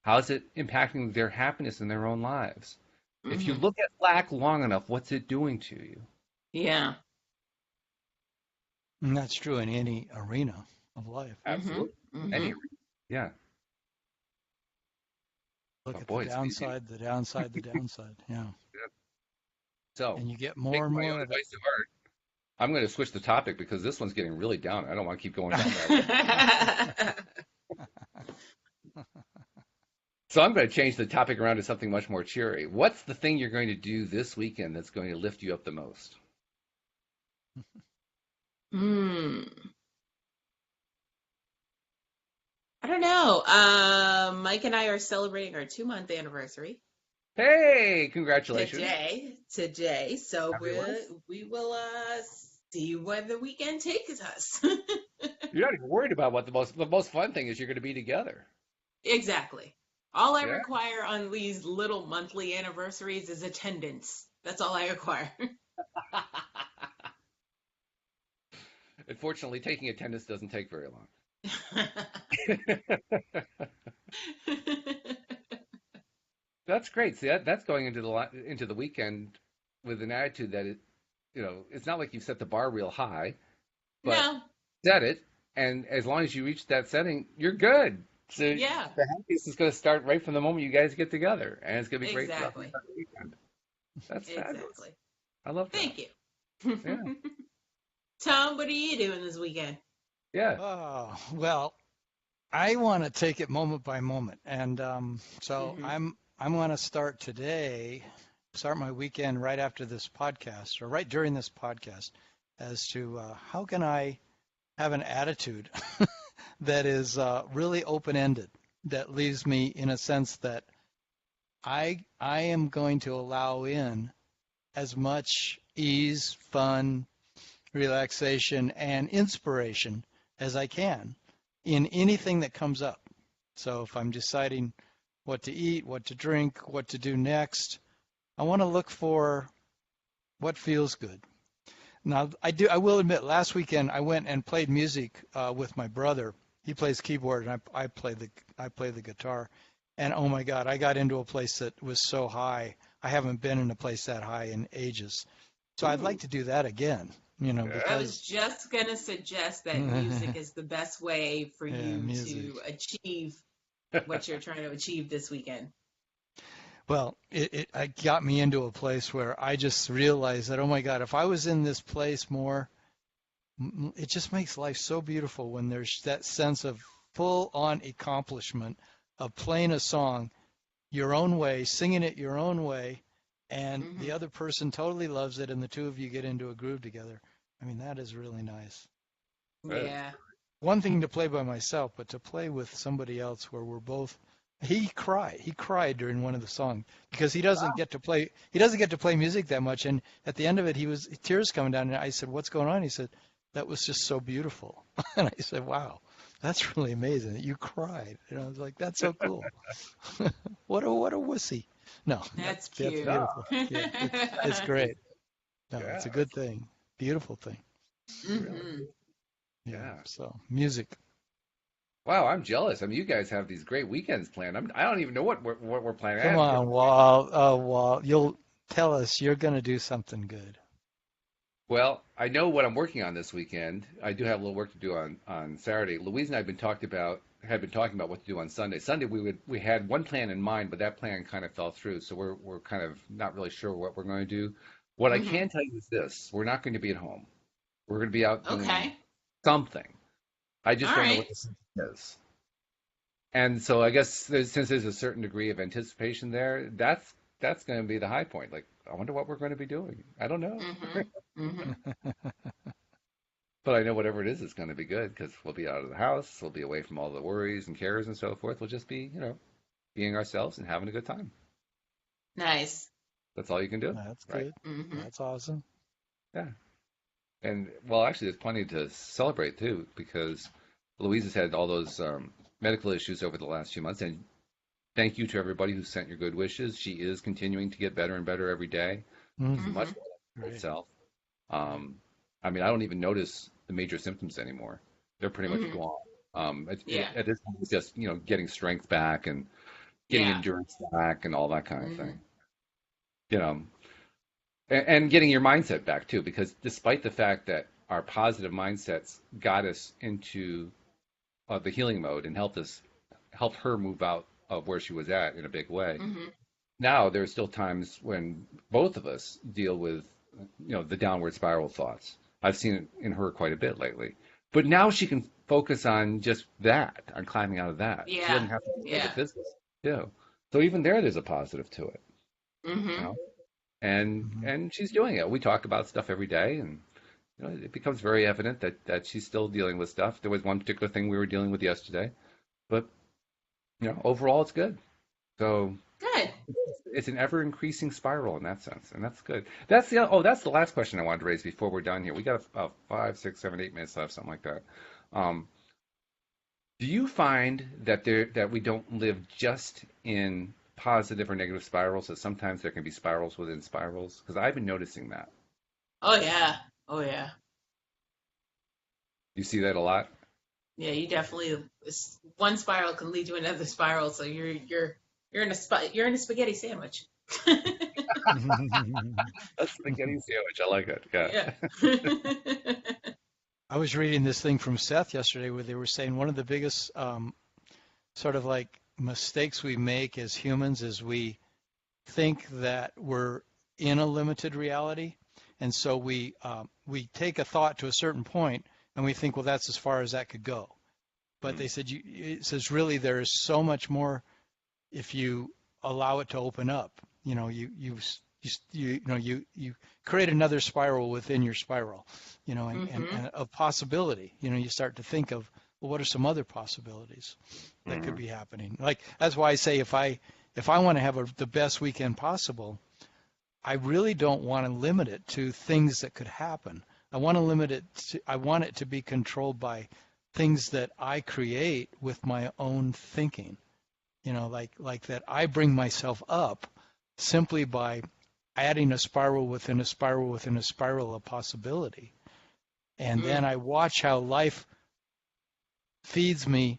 How is it impacting their happiness in their own lives? If you Hmm. look at Slack long enough, what's it doing to you? Yeah. And that's true in any arena of life. Hmm. Absolutely. Hmm. Any, yeah. Look But at the boy, it's easy. downside, the downside, the downside. Yeah. So, And you get take more and my more own of it. advice to heart. I'm going to switch the topic because this one's getting really down. I don't want to keep going down that road. So I'm going to change the topic around to something much more cheery. What's the thing you're going to do this weekend that's going to lift you up the most? Hmm. I don't know. Mike and I are celebrating our 2 month anniversary Hey, congratulations. today. So Fabulous. we will see where the weekend takes us. You're not even worried about what the most fun thing is you're going to be together. Exactly. All I Yeah. require on these little monthly anniversaries is attendance. That's all I require. Unfortunately, taking attendance doesn't take very long. That's great. See, that's going into the weekend with an attitude that it's not like you've set the bar real high, but No, set it, and as long as you reach that setting, you're good. So yeah, the happiness is going to start right from the moment you guys get together, and it's going to be great throughout the exactly. entire weekend. That's fabulous. Exactly. I love that. Thank you. Yeah, Tom, what are you doing this weekend? yeah. Oh, well, I want to take it moment by moment. And so Hmm. I'm going to start my weekend right after this podcast or right during this podcast as to how can I have an attitude that is really open-ended, that leaves me in a sense that I am going to allow in as much ease, fun, relaxation, and inspiration as I can in anything that comes up. So if I'm deciding what to eat, what to drink, what to do next, I want to look for what feels good. Now, I will admit, last weekend I went and played music with my brother. He plays keyboard and I play the guitar. And oh my God, I got into a place that was so high. I haven't been in a place that high in ages. So I'd like Ooh, to do that again, yeah. I was because just gonna suggest that music yeah, is the best way for you music. to achieve what you're trying to achieve this weekend. Well, it got me into a place where I just realized that, oh my God, if I was in this place more, it just makes life so beautiful when there's that sense of full on accomplishment of playing a song your own way, singing it your own way, and the Hmm. other person totally loves it, and the two of you get into a groove together. I mean, that is really nice. That is, Yeah. One thing to play by myself, but to play with somebody else where we're both. He cried. He cried during one of the songs because he doesn't get to play music that much. And at the end of it, he was tears coming down. And I said, "What's going on?" He said, "That was just so beautiful." And I said, "Wow, that's really amazing that you cried." And I was like, "That's so cool." What a wussy. No, That's that's no, cute. beautiful. Yeah, it's great. No, yeah, it's a good thing. Beautiful thing. really, Hmm. Yeah. yeah. So music. Wow, I'm jealous. I mean, you guys have these great weekends planned. I don't even know what we're planning. Come on, Walt. Oh, Walt, you'll tell us you're going to do something good. Well, I know what I'm working on this weekend. I do have a little work to do on Saturday. Louise and I had been talking about what to do on Sunday. Sunday we had one plan in mind, but that plan kind of fell through, so we're kind of not really sure what we're going to do. What I Hmm. can tell you is this: we're not going to be at home. We're going to be out doing Okay. something. I All just don't know right. what the something is. And so I guess since there's a certain degree of anticipation there, that's going to be the high point. Like, I wonder what we're going to be doing. I don't know, Mm-hmm. Mm-hmm. but I know whatever it is, it's going to be good because we'll be out of the house, we'll be away from all the worries and cares and so forth. We'll just be, being ourselves and having a good time. Nice. That's all you can do, That's right? good. Mm-hmm. That's awesome. Yeah. And well, actually, there's plenty to celebrate too because Louise has had all those medical issues over the last few months, and thank you to everybody who sent your good wishes. She is continuing to get better and better every day. She's Mm, much Mm-hmm. more like her old great. self. Um, I mean, I don't even notice the major symptoms anymore. They're pretty much Mm-hmm. gone. Yeah. At this point, it's just getting strength back and getting Yeah. endurance back and all that kind of Mm-hmm. thing. You know, and getting your mindset back too, because despite the fact that our positive mindsets got us into the healing mode and helped her move out of where she was at in a big way. Mm-hmm. Now there are still times when both of us deal with the downward spiral thoughts. I've seen it in her quite a bit lately. But now she can focus on just that, on climbing out of that. She Yeah. doesn't have to think of the Yeah. physical too. So even there's a positive to it, you Mm-hmm. know. And Mhm. and she's doing it. We talk about stuff every day, and it becomes very evident that she's still dealing with stuff. There was one particular thing we were dealing with yesterday, but overall it's good. So Good. it's an ever increasing spiral in that sense, and that's good. That's the last question I wanted to raise before we're done here. We got about 5, 6, 7, 8 minutes left, something like that. Um, do you find that we don't live just in positive or negative spirals, that sometimes there can be spirals within spirals? Because I've been noticing that. Oh yeah. Oh yeah. You see that a lot? Yeah. You definitely one spiral can lead to another spiral, so you're in you're in a spaghetti sandwich. A spaghetti sandwich. I like it. Yeah. Yeah. I was reading this thing from Seth yesterday where they were saying one of the biggest sort of like mistakes we make as humans is we think that we're in a limited reality, and so we take a thought to a certain point and we think, well, that's as far as that could go. But Mm, they said it says really there is so much more if you allow it to open up. You create another spiral within your spiral, Mm-hmm. and of possibility. You start to think of, well, what are some other possibilities that could mm, be happening? Like that's why I say if I want to have the best weekend possible, I really don't want to limit it to things that could happen. I want it to be controlled by things that I create with my own thinking. Like that I bring myself up simply by adding a spiral within a spiral within a spiral of possibility. And then Mm. I watch how life feeds me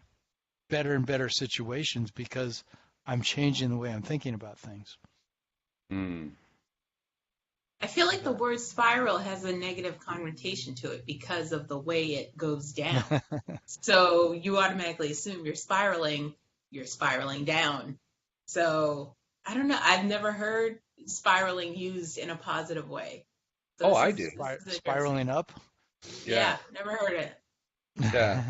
better and better situations because I'm changing the way I'm thinking about things. mm. I feel like the Yeah. word spiral has a negative connotation to it because of the way it goes down. So you automatically assume you're spiraling down. So I don't know. I've never heard spiraling used in a positive way. So Oh, this I is do. this is interesting. Spiraling up. Yeah. Yeah, never heard it. Yeah.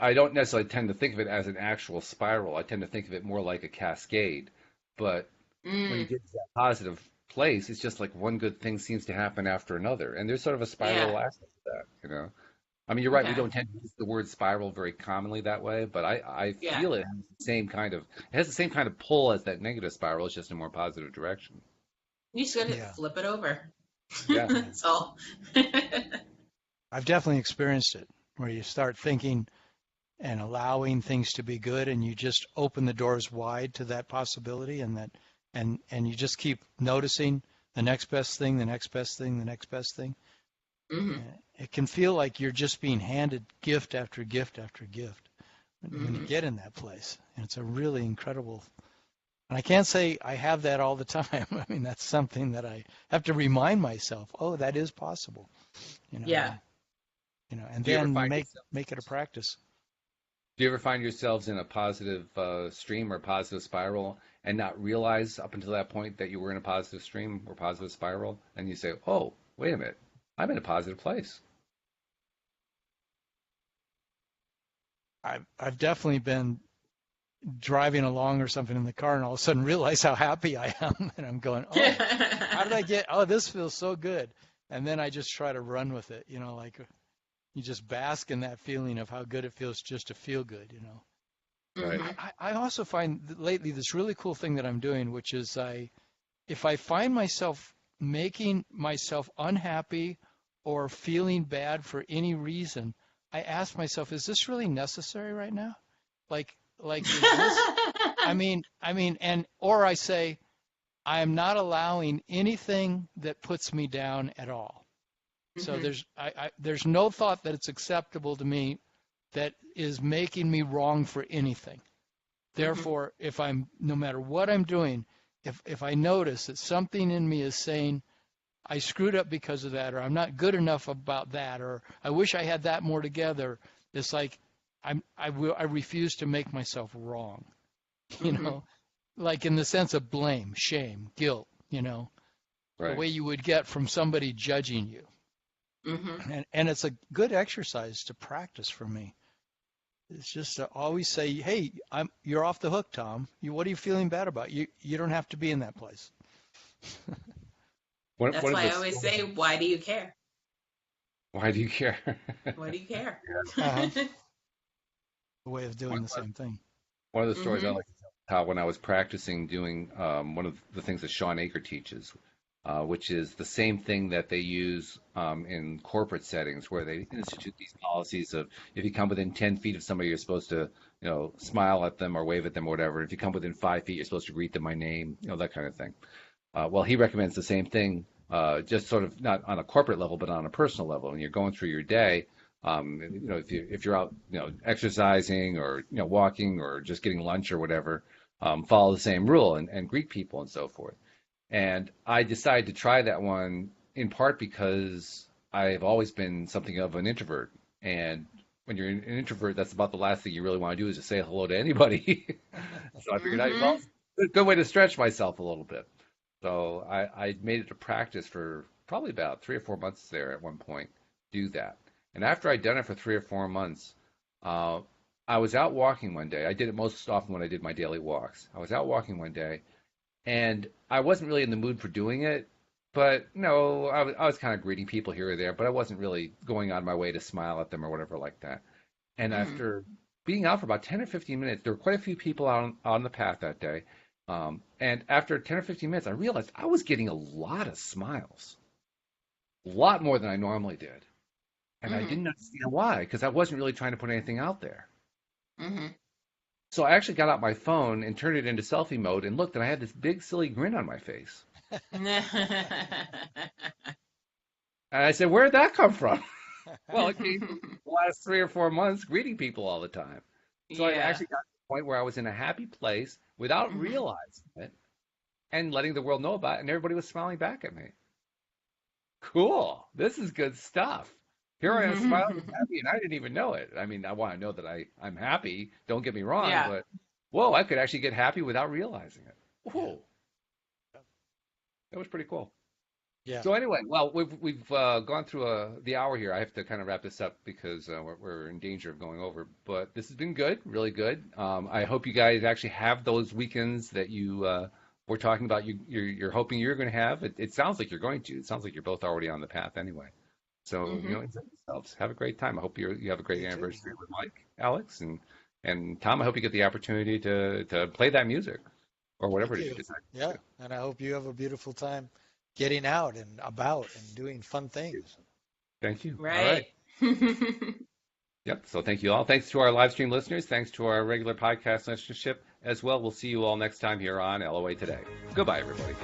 I don't necessarily tend to think of it as an actual spiral. I tend to think of it more like a cascade. But when you Mm, get to that positive place, it's just like one good thing seems to happen after another. And there's sort of a yeah. spiral aspect to that. I mean, you're right, we Okay. don't tend to use the word spiral very commonly that way, but I Yeah. feel it has the same kind of pull as that negative spiral, it's just in a more positive direction. You just gotta Yeah. flip it over. Yeah. Yeah. That's all. I've definitely experienced it where you start thinking and allowing things to be good and you just open the doors wide to that possibility and you just keep noticing the next best thing, the next best thing, the next best thing. Hmm. It can feel like you're just being handed gift after gift after gift when you Hmm. get in that place. And it's a really incredible. And I can't say I have that all the time. I mean, that's something that I have to remind myself, oh, that is possible, Yeah. and and Do you ever then find make it a practice. do you ever find yourselves in a positive stream or positive spiral and not realize up until that point that you were in a positive stream or positive spiral and you say, "Oh, wait a minute. I'm in a positive place. I've definitely been driving along or something in the car and all of a sudden realize how happy I am. And I'm going, oh, how did I get, oh, this feels so good. And then I just try to run with it, like you just bask in that feeling of how good it feels just to feel good. Right. Hmm. I also find that lately this really cool thing that I'm doing, which is if I find myself making myself unhappy or feeling bad for any reason, I ask myself, is this really necessary right now? Like is this, or I say, I am not allowing anything that puts me down at all. So Hmm. there's no thought that it's acceptable to me that is making me wrong for anything. Hmm. Therefore, no matter what I'm doing, if I notice that something in me is saying I screwed up because of that, or I'm not good enough about that, or I wish I had that more together, it's like I refuse to make myself wrong, you Hmm. know, like in the sense of blame, shame, guilt, the Right. way you would get from somebody judging you. Hmm. And it's a good exercise to practice for me. It's just to always say, "Hey, you're off the hook, Tom. What are you feeling bad about? You don't have to be in that place." That's One of why the I always say, why do you care? why do you care? Why do you care? Uh-huh. A way of One, doing the same thing. one of the stories I Hmm. like to tell is how when I was practicing doing one of the things that Sean Aker teaches, which is the same thing that they use in corporate settings, where they institute these policies of if you come within 10 feet of somebody, you're supposed to, smile at them or wave at them or whatever. If you come within 5 feet, you're supposed to greet them by name, that kind of thing. Well, he recommends the same thing, just sort of not on a corporate level, but on a personal level. When you're going through your day, if you're out, exercising or walking or just getting lunch or whatever, follow the same rule and greet people and so forth. And I decided to try that one in part because I've always been something of an introvert. And when you're an introvert, that's about the last thing you really want to do is just say hello to anybody. So I figured, well, Hmm. it's a good way to stretch myself a little bit. So I made it a practice for probably about 3 or 4 months there at one point, do that. And after I'd done it for 3 or 4 months, uh, I was out walking one day. I did it most often when I did my daily walks. I was out walking one day, and I wasn't really in the mood for doing it. But no, I was kind of greeting people here or there, but I wasn't really going on my way to smile at them or whatever like that. And Hmm. after being out for about 10 or 15 minutes, there were quite a few people on the path that day. And after 10 or 15 minutes, I realized I was getting a lot of smiles, a lot more than I normally did. And I Hmm. didn't understand why, because I wasn't really trying to put anything out there. Hmm. So I actually got out my phone and turned it into selfie mode and looked, and I had this big, silly grin on my face. And I said, where'd that come from? Well, it came from the last 3 or 4 months greeting people all the time. So I Yeah. actually got to the point where I was in a happy place without Hmm. realizing it and letting the world know about it, and everybody was smiling back at me. Cool. This is good stuff. Here I am smiling and happy, and I didn't even know it. I mean, I want to know that I'm happy, don't get me wrong, Yeah. but whoa, I could actually get happy without realizing it. Yeah. Whoa, that was pretty cool. Yeah. So anyway, well, we've gone through the hour here. I have to kind of wrap this up because we're in danger of going over. But this has been good, really good. I hope you guys actually have those weekends that you were talking about. You're hoping you're going to have. It sounds like you're going to. It sounds like you're both already on the path anyway. So Hmm. enjoy yourselves. Have a great time. I hope you have a great You too. anniversary with Mike, Alex, and Tom. I hope you get the opportunity to play that music or whatever Thank it is you you. decide to Yeah. do. And I hope you have a beautiful time getting out and about and doing fun things. Thank you. All Right. right. Yep. So thank you all. Thanks to our live stream listeners. Thanks to our regular podcast listenership as well. We'll see you all next time here on LOA Today. Goodbye, everybody.